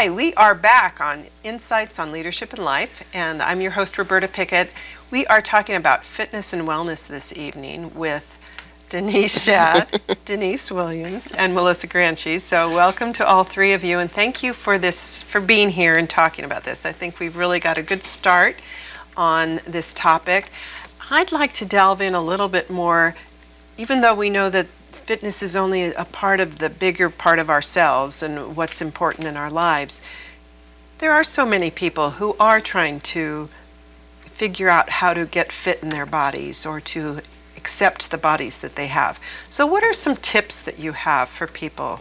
Hi, we are back on Insights on Leadership in Life, and I'm your host, Roberta Pickett. We are talking about fitness and wellness this evening with Denise Schaad, Denise Williams, and Melissa Granchi. So welcome to all three of you, and thank you for being here and talking about this. I think we've really got a good start on this topic. I'd like to delve in a little bit more, even though we know that fitness is only a part of the bigger part of ourselves and what's important in our lives. There are so many people who are trying to figure out how to get fit in their bodies or to accept the bodies that they have. So what are some tips that you have for people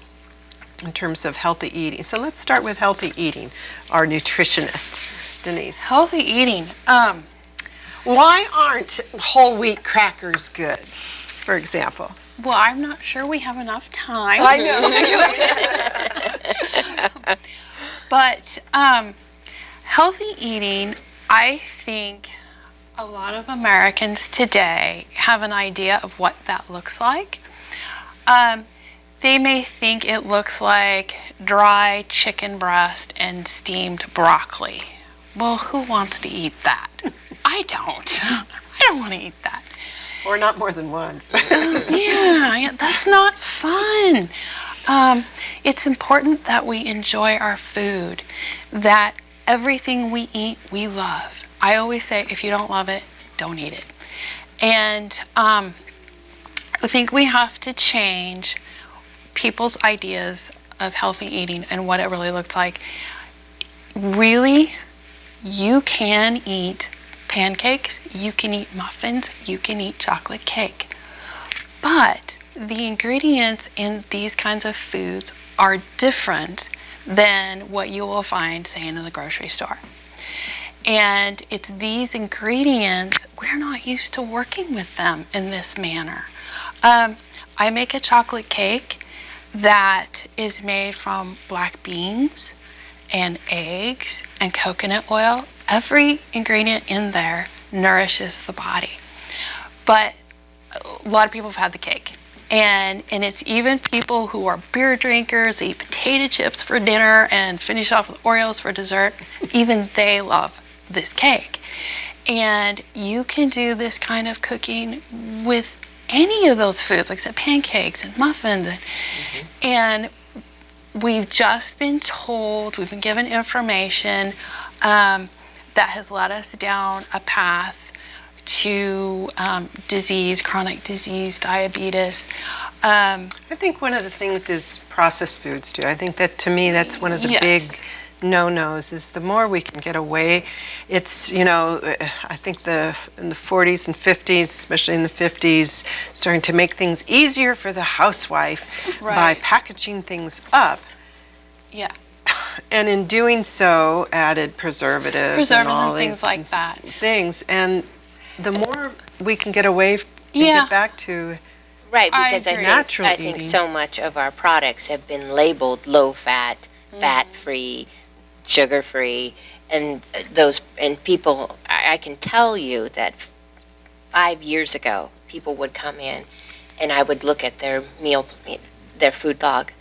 in terms of healthy eating? So let's start with healthy eating, our nutritionist, Denise. Healthy eating. Why aren't whole wheat crackers good, for example? Well, I'm not sure we have enough time. I know. But healthy eating, I think a lot of Americans today have an idea of what that looks like. They may think it looks like dry chicken breast and steamed broccoli. Well, who wants to eat that? I don't. I don't want to eat that. Or not more than once. Yeah, that's not fun. It's important that we enjoy our food, that everything we eat, we love. I always say, if you don't love it, don't eat it. And I think we have to change people's ideas of healthy eating and what it really looks like. Really, you can eat pancakes, you can eat muffins, you can eat chocolate cake. But the ingredients in these kinds of foods are different than what you will find, say, in the grocery store. And it's these ingredients, we're not used to working with them in this manner. I make a chocolate cake that is made from black beans and eggs and coconut oil. Every ingredient in there nourishes the body. But a lot of people have had the cake. And it's even people who are beer drinkers, eat potato chips for dinner and finish off with Oreos for dessert. Even they love this cake. And you can do this kind of cooking with any of those foods, like I said, pancakes and muffins. And we've just been told, we've been given information that has led us down a path to disease, chronic disease, diabetes. I think one of the things is processed foods too. I think that, to me, that's one of the big no-nos, is the more we can get away. It's, I think in the 40s and 50s, especially in the 50s, starting to make things easier for the housewife by packaging things up. Yeah. And in doing so, added preservatives and all things these like that. Things. And the more we can get away and get back to right, because natural I think so much of our products have been labeled low-fat, fat-free, sugar-free, and people, I can tell you that 5 years ago, people would come in and I would look at their their food log,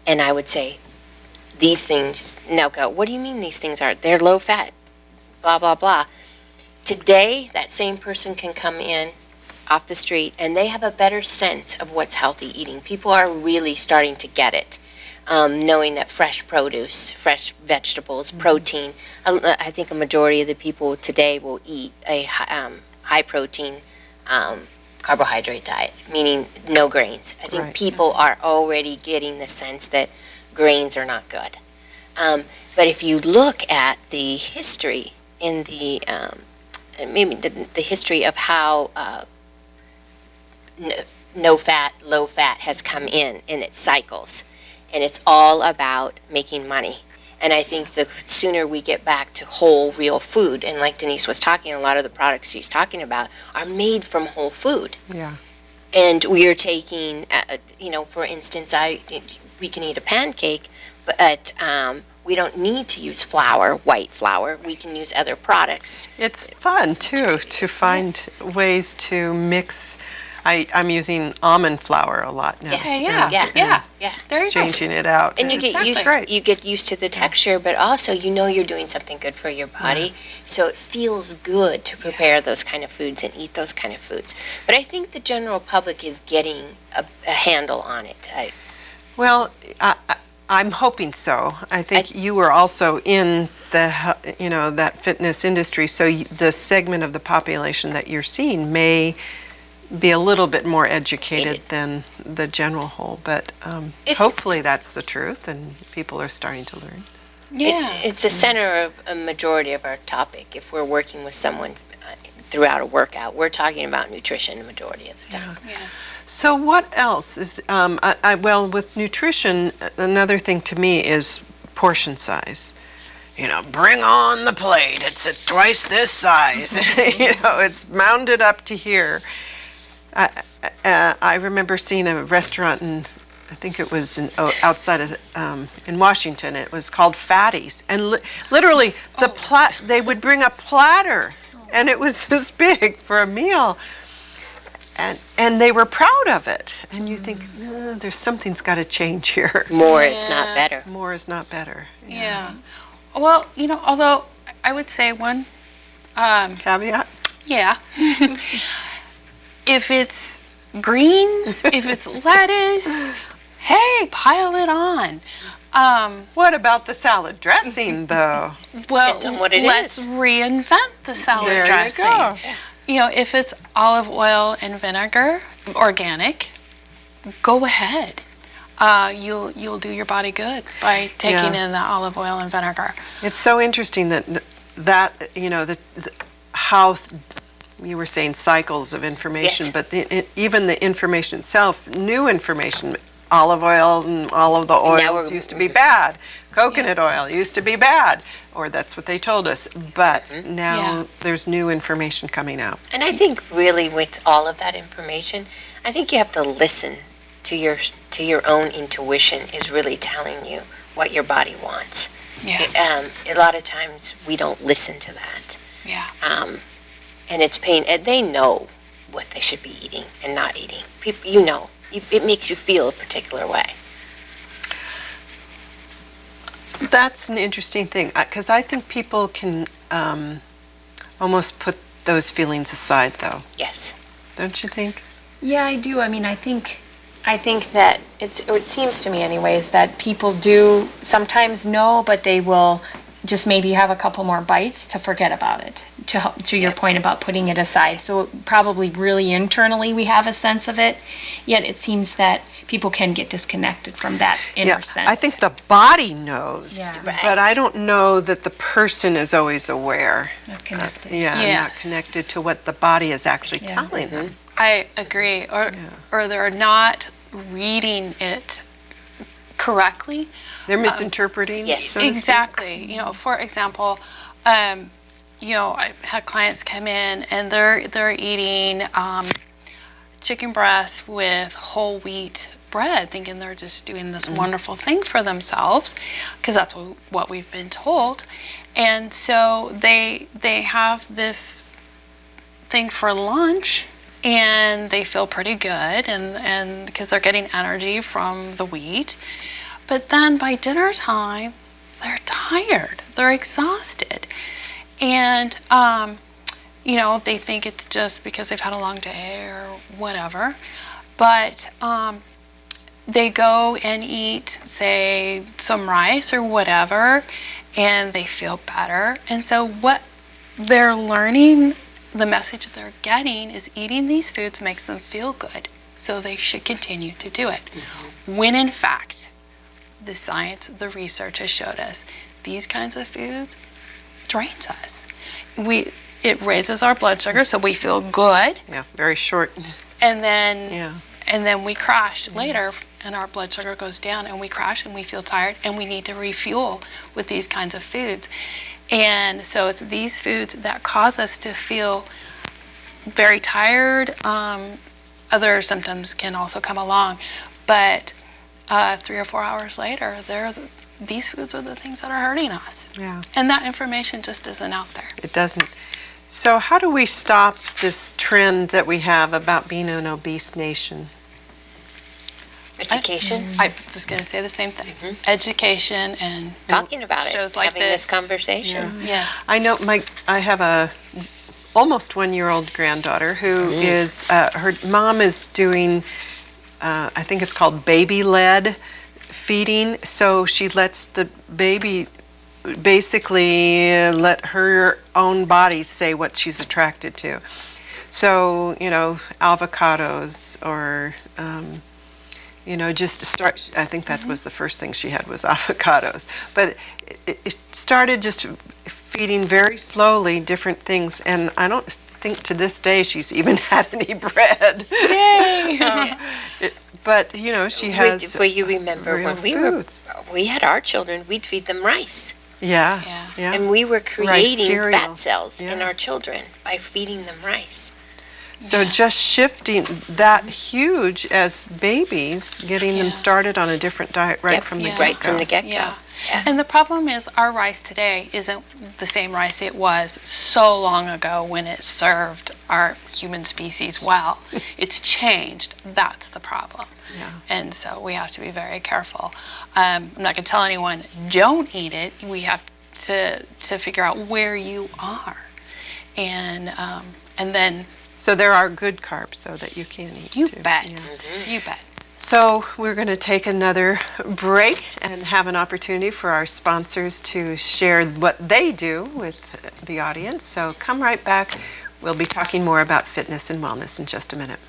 and I would say, these things, now go, what do you mean these things are? They're low fat, blah, blah, blah. Today, that same person can come in off the street and they have a better sense of what's healthy eating. People are really starting to get it, knowing that fresh produce, fresh vegetables, protein. I think a majority of the people today will eat a high protein carbohydrate diet, meaning no grains. I think people are already getting the sense that grains are not good. But if you look at the history in the history of how no fat, low fat has come in its cycles, and it's all about making money. And I think the sooner we get back to whole, real food, and like Denise was talking, a lot of the products she's talking about are made from whole food. Yeah. And we are taking, for instance, we can eat a pancake, but we don't need to use flour, white flour. We can use other products. It's fun, too, to find ways to mix I'm using almond flour a lot now. Okay, yeah. There you go. Changing it out. And you get Exactly. used to the texture, but also you're doing something good for your body. So it feels good to prepare those kind of foods and eat those kind of foods. But I think the general public is getting a handle on it. Well, I'm hoping so. I think you were also in the, that fitness industry, so the segment of the population that you're seeing may be a little bit more educated than the general whole, but hopefully that's the truth and people are starting to learn. Yeah. It's a center of a majority of our topic. If we're working with someone throughout a workout, we're talking about nutrition the majority of the time. Yeah. So what else is, well, with nutrition, another thing to me is portion size. Bring on the plate. It's at twice this size. It's mounded up to here. I remember seeing a restaurant in, I think it was outside of in Washington. It was called Fatty's, and literally they would bring a platter, and it was this big for a meal, and they were proud of it. And you think there's something's got to change here. More, it's not better. More is not better. Yeah. Well, although I would say one Caveat. Yeah. If it's greens, if it's lettuce, hey, pile it on. What about the salad dressing, though? Well, Depends on what it let's is. reinvent the salad There dressing. you go. If it's olive oil and vinegar, organic, go ahead. You'll do your body good by taking in the olive oil and vinegar. It's so interesting that how you were saying cycles of information, Yes. but even the information itself, new information, olive oil and all of the oils used to be bad. Coconut oil used to be bad, or that's what they told us. But now there's new information coming out. And I think really with all of that information, I think you have to listen to your own intuition is really telling you what your body wants. Yeah. A lot of times we don't listen to that. Yeah. And it's pain. And they know what they should be eating and not eating. People, it makes you feel a particular way. That's an interesting thing, because I think people can almost put those feelings aside, though. Yes. Don't you think? Yeah, I do. I mean, I think that it seems to me anyways that people do sometimes know, but they will just maybe have a couple more bites to forget about it, to your point about putting it aside. So probably really internally we have a sense of it, yet it seems that people can get disconnected from that inner sense. I think the body knows, Yeah. but I don't know that the person is always aware. Not connected. Not Yes. connected to what the body is actually Yeah. telling them. I agree. Or they're not reading it correctly. They're misinterpreting. yes. so to speak. Exactly. For example, I've had clients come in and they're eating chicken breast with whole wheat bread, thinking they're just doing this wonderful thing for themselves, because that's what we've been told. And so they have this thing for lunch, and they feel pretty good, and because they're getting energy from the wheat. But then by dinner time, they're tired, they're exhausted, and they think it's just because they've had a long day or whatever. But they go and eat, say, some rice or whatever, and they feel better. And so what they're learning, the message they're getting, is eating these foods makes them feel good, so they should continue to do it. When in fact, the science, the research has showed us these kinds of foods drains us. It raises our blood sugar, so we feel good, Yeah, very short. and then Yeah. and then we crash later, and our blood sugar goes down, and we crash, and we feel tired, and we need to refuel with these kinds of foods. And so it's these foods that cause us to feel very tired. Other symptoms can also come along, but 3 or 4 hours later, these foods are the things that are hurting us. Yeah. And that information just isn't out there. It doesn't. So how do we stop this trend that we have about being an obese nation? Education, I was just going to say the same thing. Education and talking about it, shows like having this this. conversation. Yes. I know I have a almost 1-year-old granddaughter who is, her mom is doing, I think it's called baby-led feeding. So she lets the baby basically let her own body say what she's attracted to. So, avocados or, just to start, I think that was the first thing she had was avocados. But it started just feeding very slowly different things, and I don't think to this day she's even had any bread. Yay! But, she has Well, you remember real when foods. we had our children, we'd feed them rice. Yeah. And we were creating cereal. fat cells in Yeah. our children by feeding them rice. So just shifting that huge as babies, getting them started on a different diet right from the get-go. Right from the get-go. Yeah. Yeah. And the problem is our rice today isn't the same rice it was so long ago when it served our human species well. It's changed. That's the problem. Yeah. And so we have to be very careful. I'm not going to tell anyone, don't eat it. We have to figure out where you are. And then So there are good carbs, though, that you can eat, you too. bet. Yeah. You bet. So we're going to take another break and have an opportunity for our sponsors to share what they do with the audience. So come right back. We'll be talking more about fitness and wellness in just a minute.